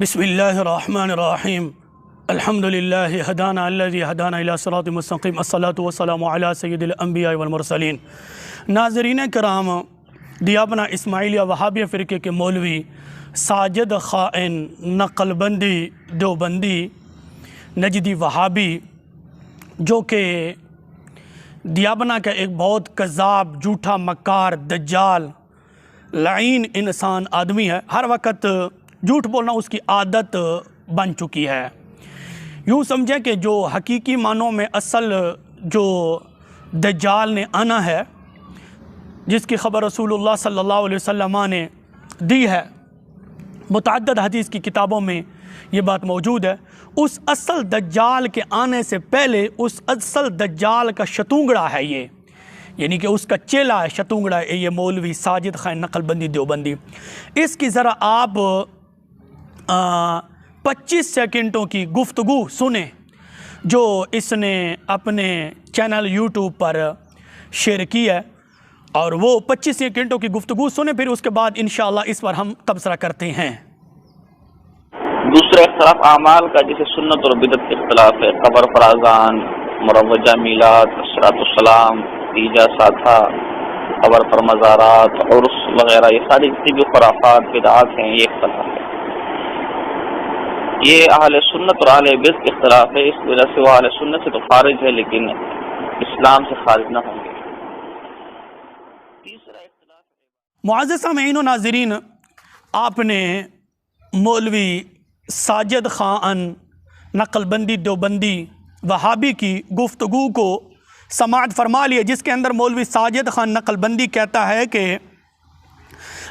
बिस्मिल्लाहिर्रहमानिर्रहीम अल्हम्दुलिल्लाहि हदाना अल्लज़ी हदाना इला सिरातिल मुस्तक़ीम अस्सलातु वस्सलामु अला सय्यिदिल अंबिया वल मुरसलीन। नाज़रीन कराम, दियाबना इस्माइलिया वहाबिया फ़िरक़े के मौलवी साजिद ख़ाइन नक़लबंदी देवबंदी नजदी वहाबी, जो कि दियाबना का एक बहुत कज़्ज़ाब, झूठा, मक्कार, दज्जाल, लाइन इंसान आदमी है। हर वक्त झूठ बोलना उसकी आदत बन चुकी है। यूँ समझें कि जो हकीकी मानों में असल जो दज्जाल ने आना है, जिसकी ख़बर रसूलुल्लाह सल्लल्लाहु अलैहि वसल्लम ने दी है, मुतअद्दिद हदीस की किताबों में ये बात मौजूद है, उस असल दज्जाल के आने से पहले उस असल दज्जाल का शतूंगड़ा है ये, यानी कि उसका चेला है, शतूंगड़ा है ये मौलवी साजिद ख़ाइन नक़लबंदी देवबंदी। इसकी ज़रा आप 25 सेकंडों की गुफ्तगू सुने जो इसने अपने चैनल यूट्यूब पर शेयर की है, और वो 25 सेकंडों की गुफ्तगू सुने, फिर उसके बाद इंशाअल्लाह इस पर हम तबसरा करते हैं। दूसरा इख्तिलाफ आमाल का, जैसे सुन्नत और बिदअत के इख्तिलाफ है। कब्र पर आज़ान, मुरव्वजा मीलाद, अस्सलातुस्सलाम, तीजा साथा, कब्र पर मज़ारात, उर्स वगैरह, ये सारी जितनी भी खुराफात बिदअत हैं, ये इख्तिलाफ है। ये अहले सुन्नत और अहले बिदअत के इख्तिलाफ है। इस वजह से वो अहले सुन्नत से तो खारिज है, लेकिन इस्लाम से खारिज न होंगे। तीसरा इख्तिलाफ, मुअज़्ज़ज़ सामीईन व नाज़रीन, आपने मौलवी साजिद ख़ाइन नक़लबंदी देवबंदी वहाबी की गुफ्तगू को समाअत फरमा लिया, जिसके अंदर मौलवी साजिद ख़ाइन नक़लबंदी कहता है कि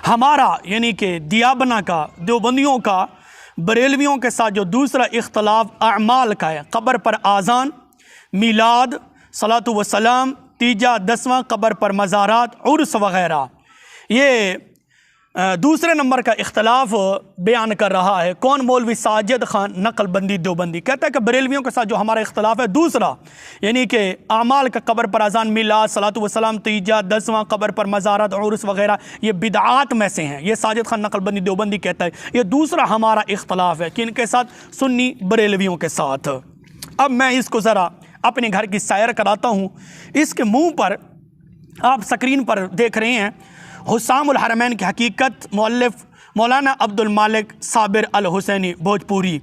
हमारा, यानी कि दियाबना का, देवबंदियों का बरेलवियों के साथ जो दूसरा इख्तलाफ अमाल का है, कब्र पर आज़ान, मीलाद, सलातु व सलाम, तीजा, 10वां, कब्र पर मज़ारात, उर्स वग़ैरह, ये दूसरे नंबर का इख्तलाफ बयान कर रहा है। कौन? मौलवी साजिद ख़ाइन नक़लबंदी देवबंदी कहता है कि बरेलवियों के साथ जो हमारा इख्तलाफ है दूसरा, यानी कि आमाल का, कब्र पर आज़ान, मिलाद, सलातु व सलाम, तीजा, 10वां, कब्र पर मज़ारात, उर्स वग़ैरह, ये बिदआत में से हैं। ये साजिद ख़ाइन नक़लबंदी देवबंदी कहता है ये दूसरा हमारा इख्तलाफ है। किन के साथ? सुन्नी बरेलवियों के साथ। अब मैं इसको ज़रा अपने घर की सैर कराता हूँ। इसके मुँह पर आप स्क्रीन पर देख रहे हैं हुस्सामुल हरमैन की हकीकत, मुअल्लिफ़ मौलाना अब्दुल मालिक साबिर अल हुसैनी भोजपुरी।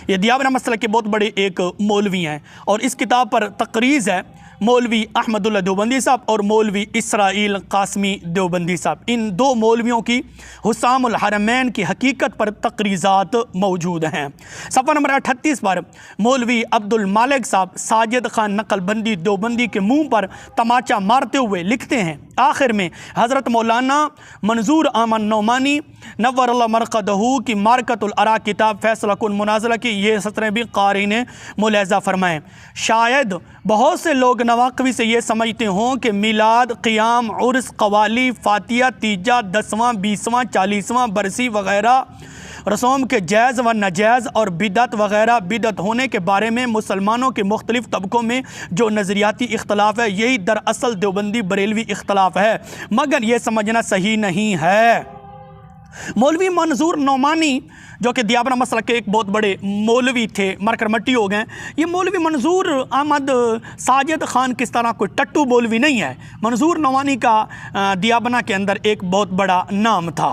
ये दियाबना मसलक के बहुत बड़े एक मौलवी हैं, और इस किताब पर तक़रीज़ है मौलवी अहमदुल्ला देवबंदी साहब और मौलवी इसराइल कासमी देवबंदी साहब। इन दो मौलवियों की हुस्सामुल हरमैन की हकीकत पर तक़रीज़ात मौजूद हैं। सफ़ा नंबर 38 पर मौलवी अब्दुल मालिक साहब साजिद ख़ाइन नक़लबंदी देवबंदी के मुँह पर तमाचा मारते हुए लिखते हैं, आखिर में हज़रत मौलाना मंजूर अहमद नौमानी नव्वरल्लाह मरक़दहू की मारकतुल आरा किताब फ़ैसला कुन मुनाज़रा की ये सतरें भी क़ारी ने मुलाहज़ा फरमाएँ। शायद बहुत से लोग नवाक़वी से ये समझते हों कि मिलाद, क़ियाम, उर्स, क़वाली, फ़ातिहा, तीजा, 10वां, 20वां, 40वां बरसी वग़ैरह रस्म के जायज़ व नाजायज़ और बिदअत वग़ैरह, बिदअत होने के बारे में मुसलमानों के मुख्तलिफ़ तबक़ों में जो नज़रियाती इख्तलाफ है, यही दरअसल देवबंदी बरेलवी इख्तलाफ है, मगर ये समझना सही नहीं है। मौलवी मंजूर नौमानी, जो कि दियाबना मसलक के एक बहुत बड़े मौलवी थे, मरकर मट्टी हो गए। ये मौलवी मंजूर अहमद साजिद ख़ान किस तरह कोई टट्टू मौलवी नहीं है। मंजूर नौमानी का दियाबना के अंदर एक बहुत बड़ा नाम था,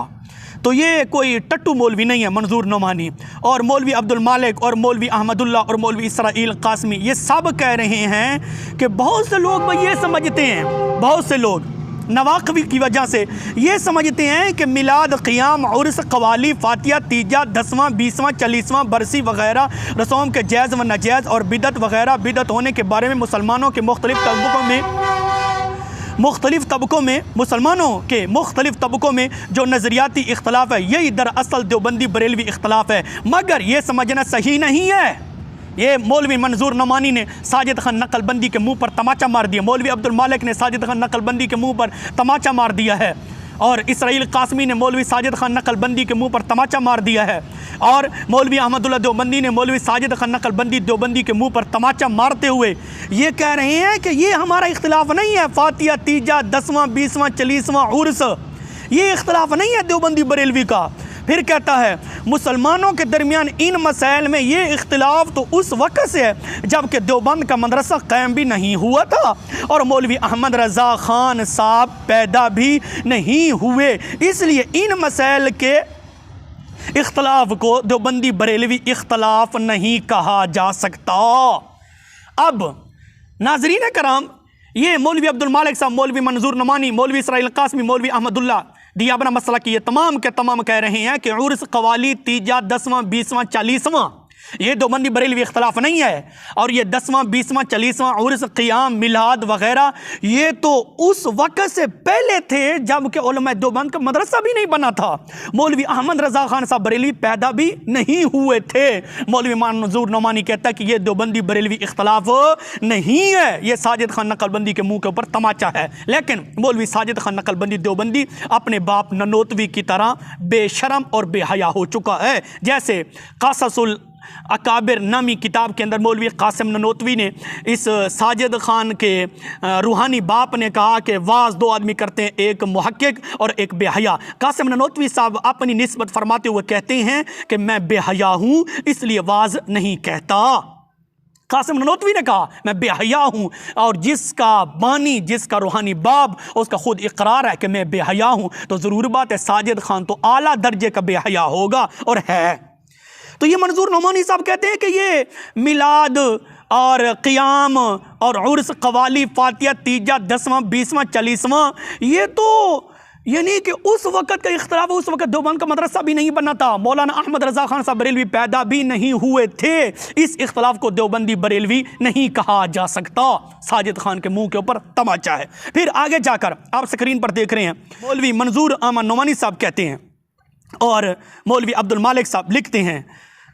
तो ये कोई टट्टू मौलवी नहीं है मंजूर नौमानी। और मौलवी अब्दुल मालिक और मौलवी अहमदुल्ला और मौलवी इसराइल कासमी ये सब कह रहे हैं कि बहुत से लोग ये समझते हैं, बहुत से लोग नवाक़वी की वजह से ये समझते हैं कि मिलाद, क़ियाम, उर्स, क़वाली, फ़ातिहा, तीजा, 10वां, 20वां, 40वां बरसी वग़ैरह रस्म के जायज़ व नाजायज़ और बिदअत वग़ैरह, बिदअत होने के बारे में मुसलमानों के मुख्तलिफ़ तबक़ों में जो नज़रियाती इख्तलाफ है, यही दरअसल देवबंदी बरेलवी इख्तलाफ है, मगर ये समझना सही नहीं है। ये मौलवी मंजूर नौमानी ने साजिद ख़ाइन नक़लबंदी के मुँह पर तमाचा मार दिया, मौलवी अब्दुल मालिक ने साजिद ख़ाइन नक़लबंदी के मुँह पर तमाचा मार दिया है, और इसराइल कासमी ने मौलवी साजिद ख़ाइन नक़लबंदी के मुँह पर तमाचा मार दिया है, और मौलवी अहमदुल्ला देवबंदी ने मौलवी साजिद ख़ाइन नक़लबंदी देवबंदी के मुँह पर तमाचा मारते हुए ये कह रहे हैं कि ये हमारा इख्तलाफ नहीं है। फ़ातिहा, तीजा, 10वां, 20वां, 40वां उर्स, ये इख्तलाफ नहीं है देवबंदी बरेलवी का। फिर कहता है मुसलमानों के दरमियान इन मसाइल में ये इख्तिलाफ तो उस वक्त से है जबकि देवबंद का मदरसा कायम भी नहीं हुआ था और मौलवी अहमद रज़ा ख़ान साहब पैदा भी नहीं हुए, इसलिए इन मसाइल के इख्तलाफ को देवबंदी बरेलवी इख्तलाफ नहीं कहा जा सकता। अब नाज़रीन कराम, ये मौलवी अब्दुल मालिक साहब, मौलवी मंजूर नमानी, मौलवी इसराइल कासमी, मौलवी अहमदुल्ला दियाबना मसला की ये तमाम के तमाम कह रहे हैं कि उर्स कवाली तीजा 10वां 20वां 40वां ये देवबंदी बरेलवी इख्तलाफ नहीं है, और ये 10वां 20वां 40वां उर्स क़ियाम मिलाद वगैरह ये तो उस वक्त से पहले थे जबकि उलमा देवबंद का मदरसा भी नहीं बना था। मौलवी अहमद रज़ा ख़ान साहब बरेलवी पैदा भी नहीं हुए थे। मौलवी मंजूर नौमानी कहता है कि ये देवबंदी बरेलवी इख्तलाफ नहीं है, ये साजिद खान नकलबंदी के मुंह के ऊपर तमाचा है। लेकिन मौलवी साजिद खान नकलबंदी देवबंदी अपने बाप ननोतवी की तरह बेशरम और बेहया हो चुका है। जैसे काससुल अकाबिर नामी किताब के अंदर मौलवी कासिम ननोतवी ने इस साजिद खान के रूहानी बाप ने कहा कि वाज दो आदमी करते हैं, एक मुहक्किक और एक बेहया। कासिम ननोतवी साहब अपनी निस्बत फरमाते हुए कहते हैं कि मैं बेहया हूँ इसलिए वाज नहीं कहता। कासिम ननोतवी ने कहा मैं बेहया हूँ, और जिसका बानी, जिसका रूहानी बाप, उसका खुद इकरार है कि मैं बेहया हूँ, तो ज़रूर बात है साजिद खान तो आला दर्जे का बेहया होगा और है। तो ये मंजूर नौमानी साहब कहते हैं कि ये मिलाद और क़ियाम और उर्स कवाली फातिया तीजा 10वां 20वां 40वां ये तो यानी कि उस वक़्त का इख्तिलाफ, उस वक़्त देवबंद का मदरसा भी नहीं बना था, मौलाना अहमद रज़ा ख़ान साहब बरेलवी पैदा भी नहीं हुए थे, इस इख्तिलाफ को देवबंदी बरेलवी नहीं कहा जा सकता। साजिद खान के मुंह के ऊपर तमाचा है। फिर आगे जाकर आप स्क्रीन पर देख रहे हैं मौलवी मंजूर अहमद नौमानी साहब कहते हैं और मौलवी अब्दुल मालिक साहब लिखते हैं,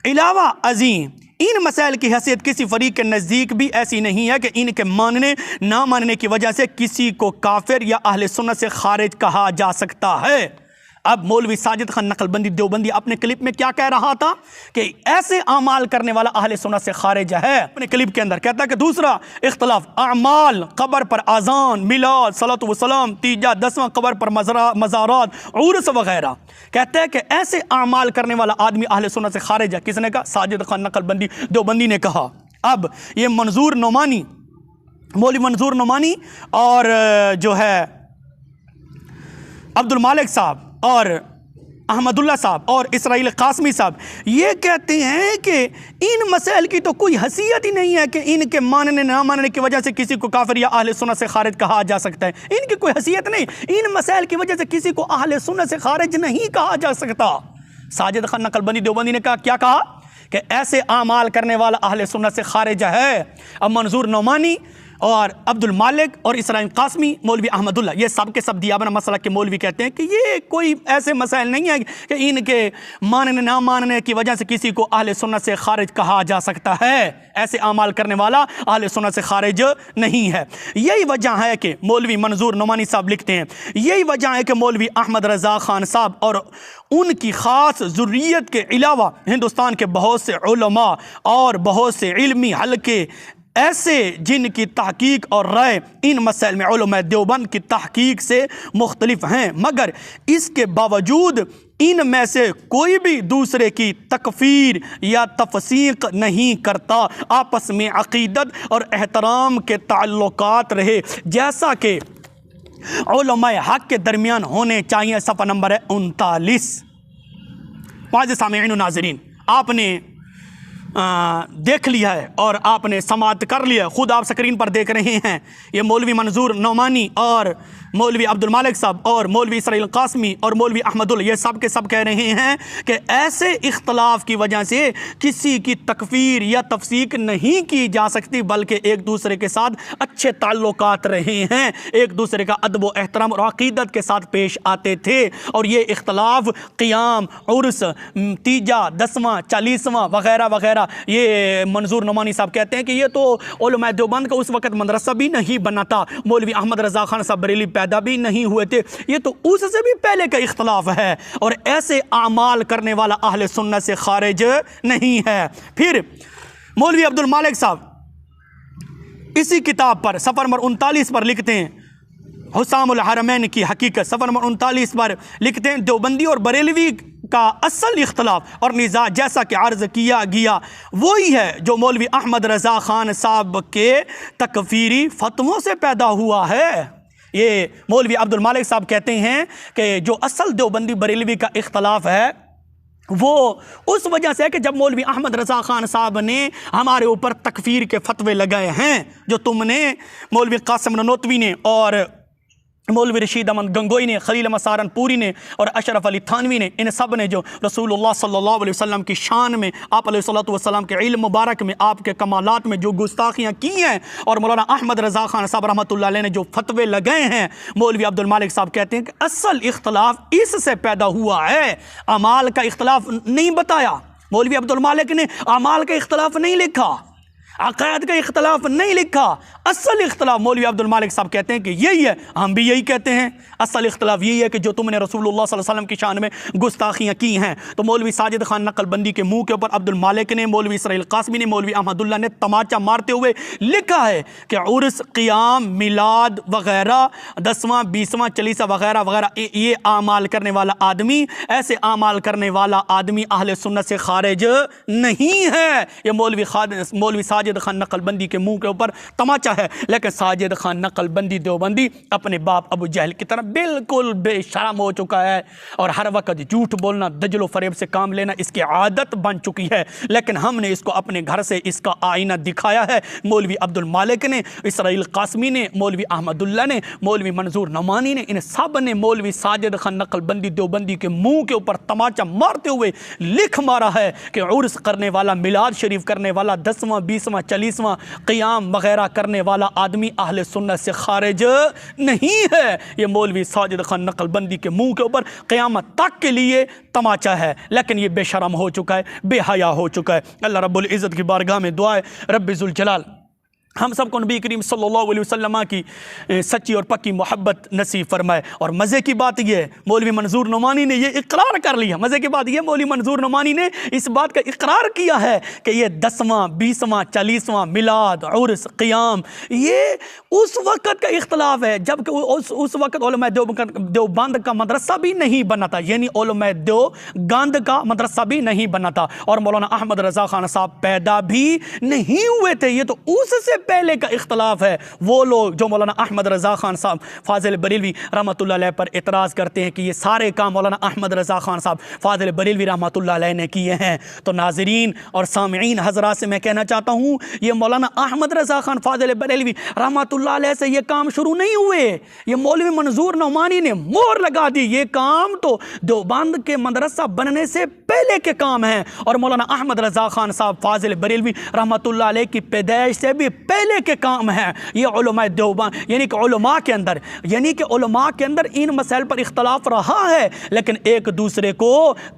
इलावा अजीम इन मसाइल की हैसियत किसी फरीक के नज़दीक भी ऐसी नहीं है कि इनके मानने ना मानने की वजह से किसी को काफिर या अहले सुन्नत से खारिज कहा जा सकता है। अब मौलवी साजिद खान नकलबंदी देवबंदी अपने क्लिप में क्या कह रहा था कि ऐसे अमाल करने वाला अहले सुन्नत से खारिज है। अपने क्लिप के अंदर कहता है कि दूसरा इख्तलाफ अमाल, कब्र पर अजान, मिलाद, सलातो व सलाम, तीजा 10वां कब्र पर मज़ारात, उर्स वगैरह। कहते हैं कि ऐसे अमाल करने वाला आदमी अहले सुन्नत से खारिज है। किसने कहा? साजिद खान नकलबंदी देवबंदी ने कहा। अब ये मंजूर नौमानी, मौलवी मंजूर नौमानी और जो है अब्दुल मालिक साहब और अहमदुल्ला साहब और इसराइल कासमी साहब ये कहते हैं कि इन मसाइल की तो कोई हैसियत ही नहीं है कि इनके मानने ना मानने की वजह से किसी को काफिर या अहले सुन्नत से खारिज कहा जा सकता है। इनकी कोई हैसियत नहीं, इन मसाइल की वजह से किसी को अहले सुन्नत से खारिज नहीं कहा जा सकता। साजिद खान नकलबंदी देवबंदी ने कहा, क्या कहा कि ऐसे आमाल करने वाला अहले सुन्नत से खारिज है। अब मंजूर नौमानी और अब्दुल मालिक और इसराइल कासमी, मौलवी अहमदुल्ला, ये सब के सब दियाबना मसला के मौलवी कहते हैं कि ये कोई ऐसे मसाइल नहीं है कि इनके मानने ना मानने की वजह से किसी को अहले सुन्नत से खारिज कहा जा सकता है। ऐसे अमाल करने वाला अहले सुन्नत से खारिज नहीं है। यही वजह है कि मौलवी मंजूर नौमानी साहब लिखते हैं, यही वजह है कि मौलवी अहमद रज़ा ख़ान साहब और उनकी ख़ास ज़ुर्रियत के अलावा हिंदुस्तान के बहुत से उलमा और बहुत से इल्मी हल्के ऐसे जिनकी तहकीक और राय इन मसाइल में उलमा देवबंद की तहकीक से मुख्तलिफ हैं, मगर इसके बावजूद इनमें से कोई भी दूसरे की तकफीर या तफसीक नहीं करता। आपस में अक़ीदत और एहतराम के ताल्लुकात रहे जैसा कि उलमाए हक़ के दरमियान होने चाहिए। सफ़ा नंबर है 39। वाज़े सामीईन व नाज़रीन, आपने देख लिया है और आपने समाअत कर लिया, खुद आप स्क्रीन पर देख रहे हैं। ये मौलवी मंजूर नौमानी और मौलवी अब्दुल मालिक साहब और मौलवी इसराइल कासमी और मौलवी अहमदुल्ला ये सब के सब कह रहे हैं कि ऐसे इख्तलाफ की वजह से किसी की तकफीर या तफसीक नहीं की जा सकती, बल्कि एक दूसरे के साथ अच्छे ताल्लुकात रहे हैं, एक दूसरे का अदब व एहतराम और अक़ीदत के साथ पेश आते थे। और ये इख्तलाफ क़ियाम, उर्स, तीजा 10वां 40वां वगैरह वगैरह, ये मंजूर नौमानी साहब कहते हैं कि ये तो उलमा देवबंद का उस वक़्त मदरसा भी नहीं बना था, मौलवी अहमद रज़ा ख़ान साहब बरेली पैदा भी नहीं हुए थे, ये तो उससे भी पहले का इख्तलाफ है और ऐसे आमाल करने वाला अहले सुन्नत से खारिज नहीं है। फिर मौलवी अब्दुल मालिक साहब इसी किताब पर सफ़र नंबर 39 पर लिखते हैं, हुसामुल हरमैन की हकीकत, सफ़र नंबर 39 पर लिखते हैं, देवबंदी और बरेलवी का असल इख्तलाफ और निज़ा जैसा कि अर्ज़ किया गया वही है जो मौलवी अहमद रज़ा ख़ान साहब के तकफ़ीरी फ़तवों से पैदा हुआ है। ये मौलवी अब्दुल मालिक साहब कहते हैं कि जो असल देवबंदी बरेलवी का इख्तलाफ है वो उस वजह से है कि जब मौलवी अहमद रज़ा ख़ान साहब ने हमारे ऊपर तकफ़ीर के फ़तवे लगाए हैं, जो तुमने मौलवी कासिम ननोतवी ने और मौलवी रशीद अहमद गंगोई ने, खलील अहमद सहारनपुरी ने और अशरफ अली थानवी ने, इन सब ने जो रसूलुल्लाह सल्लल्लाहु अलैहि वसल्लम की शान में, आप अलैहिस्सलातु वस्सलाम के इल्म मुबारक में, आपके कमालात में जो गुस्ताखियाँ की हैं, और मौलाना अहमद रज़ा ख़ान साहब रहमतुल्लाह अलैह ने जो फतवे लगाए हैं, मौलवी अब्दुल मालिक साहब कहते हैं कि असल इख्तलाफ इससे पैदा हुआ है। अमाल का इख्तलाफ नहीं बताया, मौलवी अब्दुल मालिक ने अमाल का इख्तलाफ नहीं लिखा, अक़ायद का इख्तलाफ नहीं लिखा। असल इख्तलाफ मौलवी अब्दुल मालिक साहब कहते हैं कि यही है, हम भी यही कहते हैं, असल इख्तलाफ यही है कि जो तुमने रसूलुल्लाह सल्लल्लाहु अलैहि वसल्लम की शान में गुस्ताखियाँ की हैं। तो मौलवी साजिद खान नकलबंदी के मुंह के ऊपर अब्दुल मालिक ने, मौलवी इसराइल कासमी ने, मौलवी अहमदुल्लाह ने तमाचा मारते हुए लिखा है कि उर्स, क़ियाम, मिलाद वग़ैरह, 10वां 20वां चलीसा वग़ैरह वग़ैरह ये आमाल करने वाला आदमी, ऐसे आमाल करने वाला आदमी अहले सुन्नत से खारिज नहीं है। ये मौलवी साजिद खान नकलबंदी के मुंह के ऊपर तमाचा है। लेकिन साजिद खान नकलबंदी देवबंदी अपने बाप अबू जहल की तरह बिल्कुल बेशरम हो चुका है और हर वक्त झूठ बोलना, दजलो फरेब से काम लेना इसकी आदत बन चुकी है। लेकिन हमने इसको अपने घर से इसका आईना दिखाया है। मौलवी अब्दुल मालिक ने, इसराइल कासमी ने, मौलवी अहमदुल्लाह ने, मौलवी मंजूर नमानी ने, इन सब ने मौलवी साजिद खान नकलबंदी देवबंदी के मुंह के ऊपर तमाचा मारते हुए लिख मारा है कि उर्स करने वाला, मिलाद शरीफ करने वाला, 10वां 20वां 40वां क़ियाम वग़ैरह करने वाला आदमी अहले सुन्नत से खारिज नहीं है। ये मौलवी साजिद खान नकलबंदी के मुंह के ऊपर क़यामत तक के लिए तमाचा है। लेकिन ये बेशरम हो चुका है, बेहया हो चुका है। अल्लाह रब्बुल इज़्ज़त की बारगाह में दुआ है रब्बे ज़ुल जलाल हम सबको नबी करीम सल्लल्लाहु अलैहि वसल्लम की सच्ची और पक्की मोहब्बत नसीब फरमाए। और मज़े की बात यह है, मौलवी मंजूर नमानी ने यह इकरार कर लिया, मज़े की बात यह, मौलवी मंजूर नमानी ने इस बात का इकरार किया है कि ये 10वां 20वां 40वां मिलाद, उर्स, क़ियाम ये उस वक़्त का इख्तलाफ है जबकि उस वक़्त उलमा देवबंद का मदरसा भी नहीं बना था, यानी उलमा देवबंद का मदरसा भी नहीं बना था और मौलाना अहमद रज़ा ख़ान साहब पैदा भी नहीं हुए थे। ये तो उससे पहले का इख्तलाफ है। वो लोग जो मौलाना अहमद रज़ा ख़ान साहब फाजिल बरेलवी रहमतुल्लाह अलैह पर इतराज़ करते हैं कि ये सारे काम मौलाना अहमद रज़ा ख़ान साहब फाजिल बरेलवी रहमतुल्लाह अलैह ने किए हैं, तो नाज़रीन और सामईन हज़रात से मैं कहना चाहता हूँ ये मौलाना अहमद रज़ा ख़ान फाजिल बरेलवी रहमतुल्लाह अलैह से ये काम शुरू नहीं हुए, ये मौलवी मंजूर नौमानी ने मोहर लगा दी। ये काम तो देवबंद के मदरसा बनने से पहले के काम हैं और मौलाना अहमद रज़ा ख़ान साहब फाजिल बरेलवी रहमतुल्लाह अलैह की पैदाइश से भी पहले के काम हैं। ये उलमा देवबंद यानी कि उलमा के अंदर इन मसाइल पर इख्तलाफ रहा है, लेकिन एक दूसरे को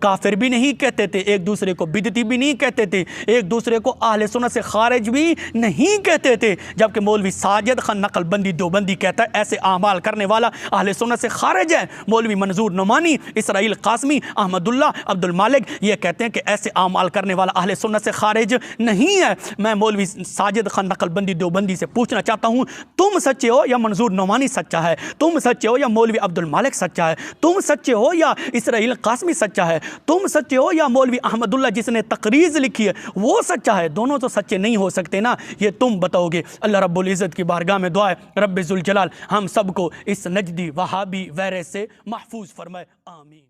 काफिर भी नहीं कहते थे, एक दूसरे को बिदती भी नहीं कहते थे, एक दूसरे को अहले सुन्नत से खारिज भी नहीं कहते थे। जबकि मौलवी साजिद खान नकलबंदी देवबंदी कहता है ऐसे आमाल करने वाला अहले सुन्नत से खारिज है। मौलवी मंजूर नमानी, इसराइल कासमी, अहमदुल्लाह, अब्दुल मालिक ये कहते हैं कि ऐसे आमाल करने वाला अहले सुन्नत से खारिज नहीं है। मैं मौलवी साजिद खान नकलबंदी देवबंदी से पूछना चाहता हूं, तुम सच्चे हो या मंजूर नौमानी सच्चा है? तुम सच्चे हो या मौलवी अब्दुल मालिक सच्चा है? तुम सच्चे हो या इसराइल कासमी सच्चा है? तुम सच्चे हो या मौलवी अहमदुल्लाह जिसने तकरीज़ लिखी है वो सच्चा है? दोनों तो सच्चे नहीं हो सकते ना, ये तुम बताओगे। अल्लाह रब्बुल इज़्ज़त की बारगाह में दुआ है रब्बे ज़ुल जलाल हम सबको इस नजदी वहाबी वैरस से महफूज फरमाए, आमीन।